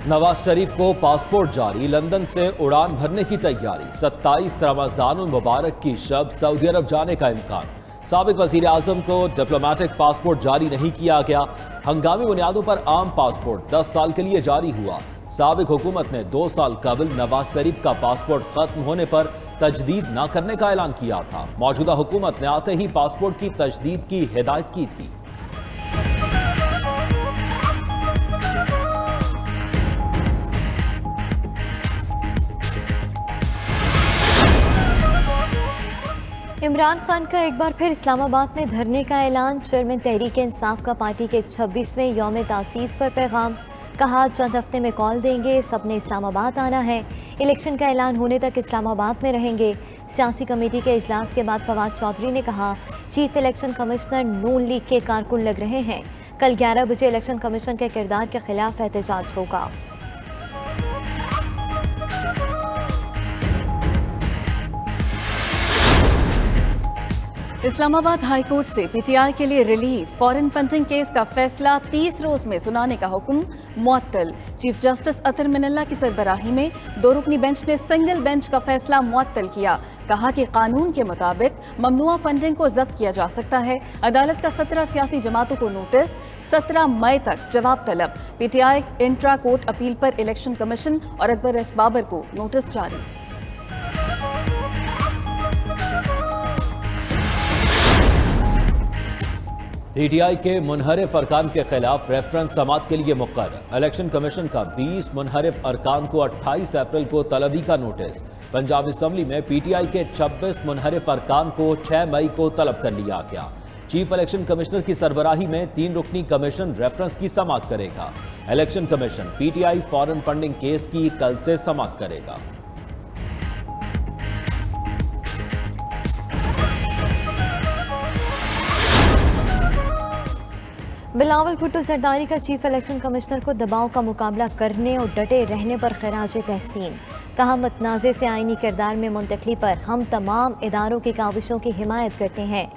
नवाज शरीफ को पासपोर्ट जारी, लंदन से उड़ान भरने की तैयारी। 27 रमजानुल मुबारक की शब सऊदी अरब जाने का इम्कान। साबिक वजीर आजम को डिप्लोमेटिक पासपोर्ट जारी नहीं किया गया। हंगामी बुनियादों पर आम पासपोर्ट 10 साल के लिए जारी हुआ। साबिक हुकूमत ने 2 साल कबल नवाज शरीफ का पासपोर्ट खत्म होने पर तजदीद न करने का ऐलान किया था। मौजूदा हुकूमत ने आते ही पासपोर्ट की तजदीद की हिदायत की थी। इमरान खान का एक बार फिर इस्लामाबाद में धरने का ऐलान। चेयरमैन तहरीक इंसाफ का पार्टी के 26वें यौम तासीस पर पैगाम। कहा चंद हफ्ते में कॉल देंगे, सबने इस्लामाबाद आना है। इलेक्शन का ऐलान होने तक इस्लामाबाद में रहेंगे। सियासी कमेटी के इजलास के बाद फवाद चौधरी ने कहा चीफ इलेक्शन कमिश्नर नून लीग के कारकुन लग रहे हैं। कल 11 बजे इलेक्शन कमीशन के किरदार के खिलाफ एहतजाज होगा। इस्लामाबाद हाई कोर्ट से पीटीआई के लिए रिलीफ। फॉरेन फंडिंग केस का फैसला 30 रोज में सुनाने का हुक्म मुअत्तल। चीफ जस्टिस अतर मिनल्ला की सरबराही में 2 रुकनी बेंच ने सिंगल बेंच का फैसला मुअत्तल किया। कहा कि कानून के मुताबिक ममनुआ फंडिंग को जब्त किया जा सकता है। अदालत का 17 सियासी जमातों को नोटिस, 17 मई तक जवाब तलब। पीटीआई इंट्रा कोर्ट अपील पर इलेक्शन कमीशन और अकबर एस बाबर को नोटिस जारी। पीटीआई के मुनहरिफ अरकान के खिलाफ रेफरेंस समाअत के लिए मुकर्रर। इलेक्शन कमीशन का 20 मुनहरिफ अरकान को 28 अप्रैल को तलबी का नोटिस। पंजाब असम्बली में पीटीआई के 26 मुनहरिफ अरकान को 6 मई को तलब कर लिया गया। चीफ इलेक्शन कमिश्नर की सरबराही में 3 रुकनी कमीशन रेफरेंस की समाअत करेगा। Election commission PTI foreign funding case की कल से समाअत करेगा। बिलावल भुट्टो जरदारी का चीफ इलेक्शन कमिश्नर को दबाव का मुकाबला करने और डटे रहने पर खराज तहसीन। कहा मतनाज़े से आईनी किरदार में मुंतकली पर हम तमाम इदारों की काविशों की हिमायत करते हैं।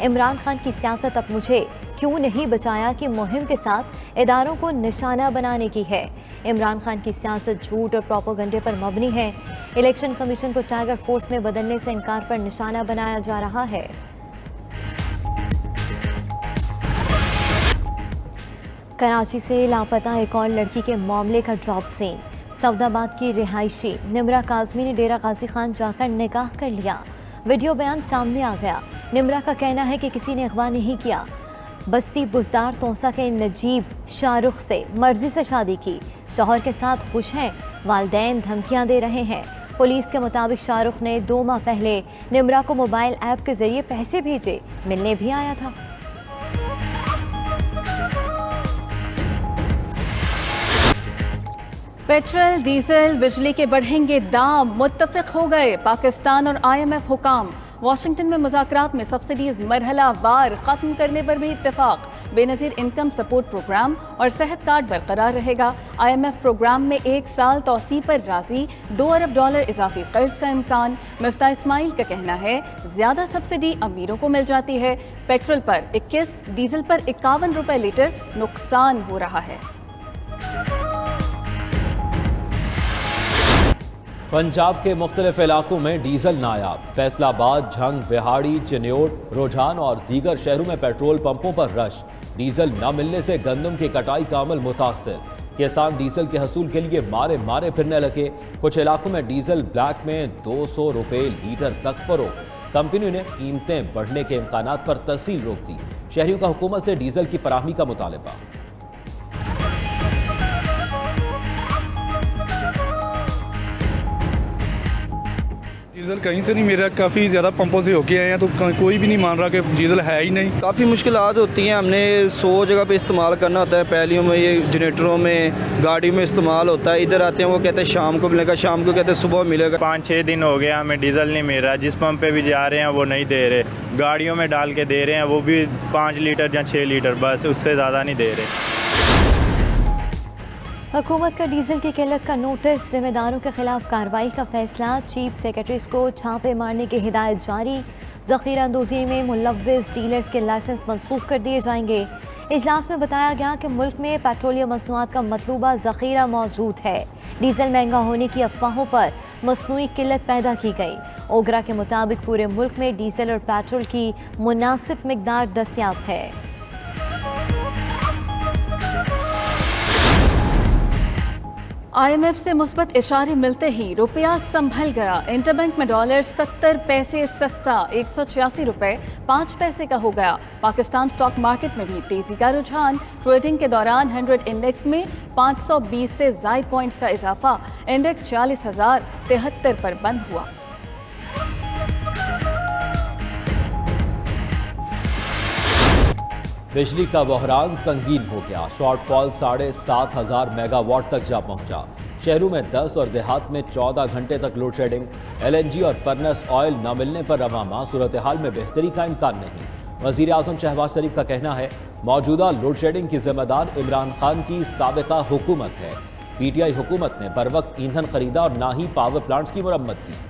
इमरान खान की सियासत अब मुझे क्यों नहीं बचाया की मुहिम के साथ इदारों को निशाना बनाने की है। इमरान खान की सियासत झूठ और प्रोपेगेंडे पर मबनी है। इलेक्शन कमीशन को टाइगर फोर्स में बदलने से इनकार पर निशाना बनाया जा रहा है। कराची से लापता एक और लड़की के मामले का ड्रॉप सीन। सऊदाबाद की रिहायशी निमरा काजमी ने डेरा गाजी खान जाकर निकाह कर लिया। वीडियो बयान सामने आ गया। निमरा का कहना है कि किसी ने अगवा नहीं किया। बस्ती बुजदार तोसा के नजीब शाहरुख से मर्जी से शादी की। शौहर के साथ खुश हैं। वालिदैन धमकियां दे रहे हैं। पुलिस के मुताबिक शाहरुख ने 2 माह पहले निमरा को मोबाइल ऐप के जरिए पैसे भेजे। मिलने भी आया था। पेट्रोल डीजल बिजली के बढ़ेंगे दाम, मुत्तफिक हो गए पाकिस्तान और IMF हुकाम। वाशिंगटन में मुज़ाकरात में सब्सिडीज मरहला वार खत्म करने पर भी इत्तेफाक। बेनज़ीर इनकम सपोर्ट प्रोग्राम और सेहत कार्ड बरकरार रहेगा। IMF प्रोग्राम में 1 साल तौसी पर राजी। $2 अरब इजाफी कर्ज का इम्कान। मिफ्ता इस्माइल का कहना है ज्यादा सब्सिडी अमीरों को मिल जाती है। पेट्रोल पर 21, डीजल पर 51 रुपए लीटर नुकसान हो रहा है। पंजाब के मुख्तलिफ इलाकों में डीजल नायाब। फैसलाबाद, झंग, बिहाड़ी, चिन्योट, रुझान और दीगर शहरों में पेट्रोल पंपों पर रश। डीजल न मिलने से गंदम की कटाई का अमल मुतासर। किसान डीजल के हसूल के लिए मारे मारे फिरने लगे। कुछ इलाकों में डीजल ब्लैक में 200 रुपए लीटर तक फरोख्त। कंपनी ने कीमतें बढ़ने के इम्कानात पर तहसील रोक दी। शहरियों का हुकूमत से डीजल की फराहमी का मुतालबा। डीजल कहीं से नहीं मेरा, काफ़ी ज़्यादा पंपों से होके आए हैं तो कोई भी नहीं मान रहा कि डीजल है ही नहीं। काफ़ी मुश्किलात होती हैं। हमने 100 जगह पे इस्तेमाल करना होता है। पहलियों में, ये जनरेटरों में, गाड़ी में इस्तेमाल होता है। इधर आते हैं वो कहते हैं शाम को मिलेगा, शाम को कहते हैं सुबह मिलेगा। 5-6 दिन हो गया हमें डीजल नहीं मिल रहा। जिस पंप पे भी जा रहे हैं वो नहीं दे रहे। गाड़ियों में डाल के दे रहे हैं, वो भी 5 लीटर या 6 लीटर, बस उससे ज़्यादा नहीं दे रहे। हुकूमत का डीजल की किल्लत का नोटिस, जिम्मेदारों के खिलाफ कार्रवाई का फैसला। चीफ सेक्रेटरीज को छापे मारने की हिदायत जारी। जखीरा अंदोजी में मुलव्विस डीलर्स के लाइसेंस मनसूख कर दिए जाएंगे। इजलास में बताया गया कि मुल्क में पेट्रोलियम मसनूआत का मतलूबा ज़ख़ीरा मौजूद है। डीजल महंगा होने की अफवाहों पर मसनूई किल्लत पैदा की गई। ओगरा के मुताबिक पूरे मुल्क में डीजल और पेट्रोल की मुनासिब मिकदार दस्तयाब है। IMF से मुस्बत इशारे मिलते ही रुपया संभल गया। इंटरबैंक में डॉलर 70 पैसे सस्ता 186 रुपए 5 पैसे का हो गया। पाकिस्तान स्टॉक मार्केट में भी तेजी का रुझान। ट्रेडिंग के दौरान 100 इंडेक्स में 520 से ज़ायद पॉइंट्स का इजाफा। इंडेक्स 46,073 पर बंद हुआ। बिजली का बहरान संगीन हो गया। शॉर्टफॉल 7,500 मेगावाट तक जा पहुंचा। शहरों में 10 और देहात में 14 घंटे तक लोड शेडिंग। LNG और फर्नेस ऑयल न मिलने पर रवामा सूरत हाल में बेहतरी का इम्कान नहीं। वज़ीर आज़म शहबाज शरीफ का कहना है मौजूदा लोड शेडिंग की जिम्मेदार इमरान खान की साबिका हुकूमत है। PTI हुकूमत ने बर वक्त ईंधन खरीदा और ना ही पावर प्लांट्स की मुरम्मत की।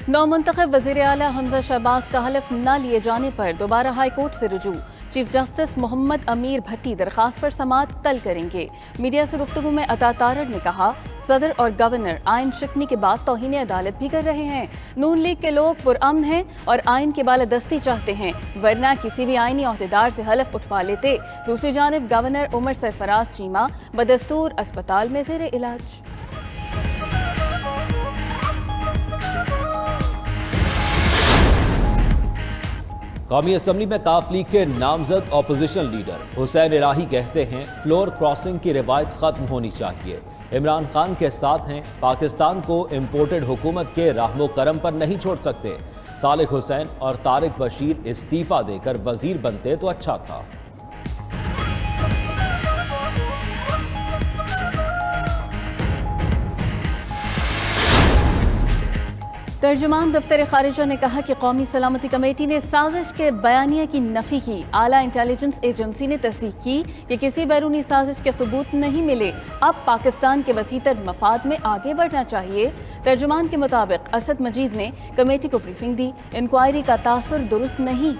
नौमुंतखब वज़ीर आला हमजा शहबाज का हलफ न लिए जाने पर दोबारा हाई कोर्ट से रुजू। चीफ जस्टिस मोहम्मद अमीर भट्टी दरखास्त पर समाअत कल करेंगे। मीडिया से गुफ्तगू में अता तारड़ ने कहा सदर और गवर्नर आइन शिकनी के बाद तौहीन अदालत भी कर रहे हैं। नून लीग के लोग पुरअमन हैं और आइन की बालादस्ती चाहते हैं, वरना किसी भी आइनी अहदेदार से हलफ उठवा लेते। दूसरी जानिब गवर्नर उमर सरफराज चीमा बदस्तूर अस्पताल में ज़ेर इलाज। कौमी असम्बली में काफ लीग के नामजद अपोजिशन लीडर हुसैन इलाही कहते हैं फ्लोर क्रॉसिंग की रिवायत खत्म होनी चाहिए। इमरान खान के साथ हैं, पाकिस्तान को इम्पोर्टेड हुकूमत के रहमो करम पर नहीं छोड़ सकते। सालिक हुसैन और तारिक बशीर इस्तीफा देकर वजीर बनते तो अच्छा था। तर्जुमान दफ्तर खारिजा ने कहा कि कौमी सलामती कमेटी ने साजिश के बयानिया की नफी की। आला इंटेलिजेंस एजेंसी ने तस्दीक की कि किसी बैरूनी साजिश के सबूत नहीं मिले। अब पाकिस्तान के वसीतर मफाद में आगे बढ़ना चाहिए। तर्जुमान के मुताबिक असद मजीद ने कमेटी को ब्रीफिंग दी। इंक्वायरी का तासुर दुरुस्त नहीं।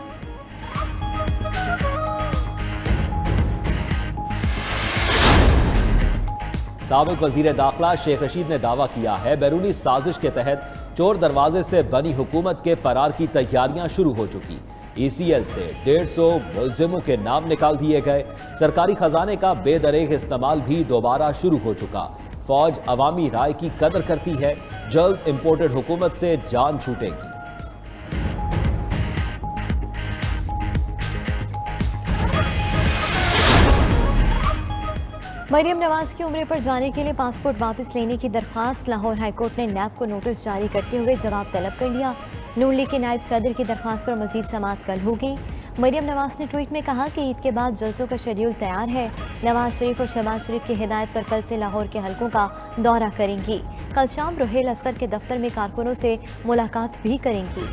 साबिक वजीर दाखिला शेख रशीद ने दावा किया है बैरूनी साजिश के तहत चोर दरवाजे से बनी हुकूमत के फरार की तैयारियां शुरू हो चुकी। ECL से 150 मुलजिमों के नाम निकाल दिए गए। सरकारी खजाने का बेदरेग इस्तेमाल भी दोबारा शुरू हो चुका। फौज अवामी राय की कदर करती है। जल्द इम्पोर्टेड हुकूमत से जान छूटेगी। मरियम नवाज की उम्र पर जाने के लिए पासपोर्ट वापस लेने की दरख्वास्त। लाहौर हाईकोर्ट ने नैब को नोटिस जारी करते हुए जवाब तलब कर लिया। नून लीग के नायब सदर की दरख्वास्त पर मजीद समाअत कल होगी। मरियम नवाज ने ट्वीट में कहा कि ईद के बाद जलसों का शेड्यूल तैयार है। नवाज शरीफ और शहबाज शरीफ की हिदायत पर कल से लाहौर के हलकों का दौरा करेंगी। कल शाम रुहेल असगर के दफ्तर में कारकुनों से मुलाकात भी करेंगी।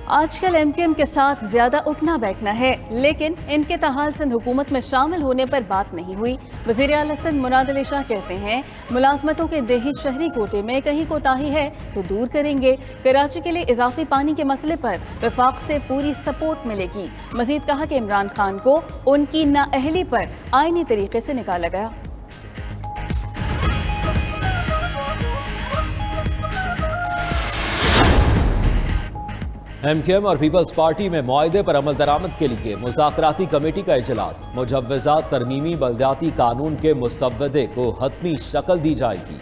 आजकल MQM के साथ ज्यादा उठना बैठना है, लेकिन इनके तहाल सिंध हुकूमत में शामिल होने पर बात नहीं हुई। वज़ीर आला सिंध मुराद अली शाह कहते हैं मुलाजमतों के देही शहरी कोटे में कहीं कोताही है तो दूर करेंगे। कराची के लिए इजाफी पानी के मसले पर वफाक से पूरी सपोर्ट मिलेगी। मजीद कहा कि इमरान खान को उनकी नाअहली पर आईनी तरीके से निकाला गया। MQM और पीपल्स पार्टी में मुआहदे पर अमल दरामद के लिए मुज़ाकराती कमेटी का इजलास। मुजव्वज़ा तरमीमी बल्दियाती कानून के मुसव्वदे को हतमी शक्ल दी जाएगी।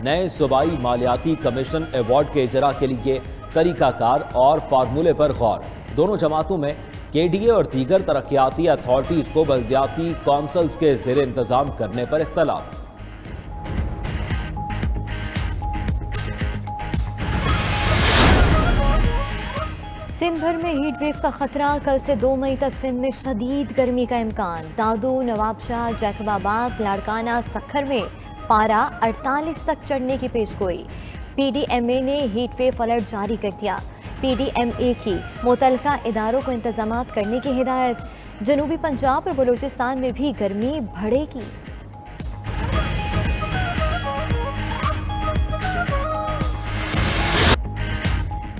नए सूबाई मालियाती कमीशन अवार्ड के इजरा के लिए तरीकाकार और फार्मूले पर गौर। दोनों जमातों में KDA और दीगर तरक्याती अथॉरिटीज़ को बल्दियाती कौंसल्स के ज़ेर इंतज़ाम करने पर इख्तलाफ। सिंध भर में हीट वेव का खतरा। कल से 2 मई तक सिंध में शदीद गर्मी का इम्कान। दादू, नवाबशाह, जैकबाबाद, लाड़काना, सखर में पारा 48 तक चढ़ने की पेशगोई। PDMA ने हीट वेव अलर्ट जारी कर दिया। PDMA की मुतलका इदारों को इंतजामात करने की हिदायत। जनूबी पंजाब और बलूचिस्तान में भी गर्मी बढ़ेगी।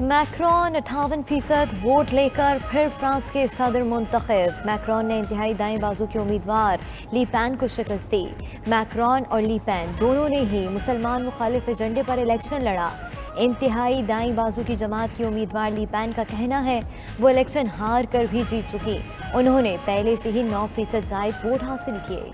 मैक्रोन 58% वोट लेकर फिर फ्रांस के सदर मुंतखब। मैक्रोन ने इंतहाई दाएं बाजू के उम्मीदवार ली पेन को शिकस्त दी। मैक्रोन और ली पेन दोनों ने ही मुसलमान मुखालिफ एजेंडे पर इलेक्शन लड़ा। इंतहाई दाएं बाजू की जमात की उम्मीदवार ली पेन का कहना है वो इलेक्शन हार कर भी जीत चुकी। उन्होंने पहले से ही 9% जायद वोट हासिल किए।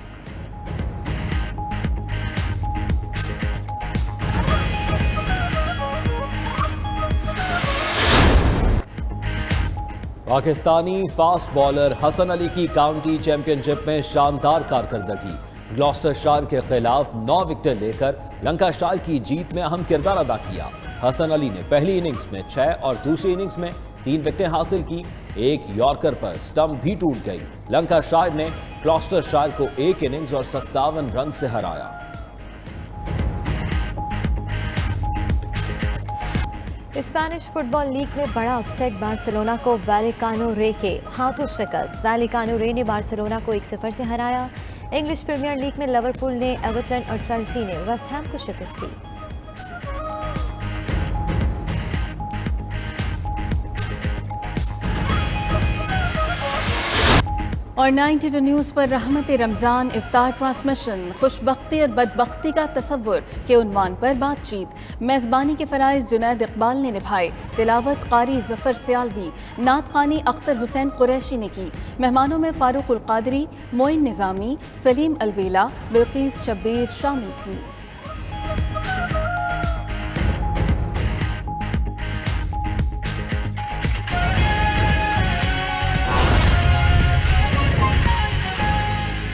पाकिस्तानी फास्ट बॉलर हसन अली की काउंटी चैंपियनशिप में शानदार कारकर्दगी। ग्लॉस्टरशायर के खिलाफ 9 विकेट लेकर लंकाशायर की जीत में अहम किरदार अदा किया। हसन अली ने पहली इनिंग्स में 6 और दूसरी इनिंग्स में 3 विकेटें हासिल की। एक यॉर्कर पर स्टंप भी टूट गई। लंकाशायर ने ग्लॉस्टरशायर को 1 इनिंग्स और 57 रन से हराया। स्पेनिश फुटबॉल लीग में बड़ा अपसेट, बार्सिलोना को वैलिकानो रे के हाथों शिकस्त। वैलिकानो रे ने बार्सिलोना को 1-0 से हराया। इंग्लिश प्रीमियर लीग में लिवरपूल ने एवर्टन और चेल्सी ने वेस्ट हैम को शिकस्त दी। और 92 न्यूज़ पर रहमत रमज़ान इफ्तार ट्रांसमिशन, खुशबख्ती और बदबख्ती का तसव्वुर के उन्वान पर बातचीत। मेज़बानी के फ़राइज़ जुनैद इकबाल ने निभाए। तिलावत कारी ज़फ़र सियालवी, नात ख़ानी अख्तर हुसैन कुरैशी ने की। मेहमानों में फ़ारूक उल क़ादरी, मोइन निज़ामी, सलीम अलबेला, बिल्कीस शब्बीर शामिल थी।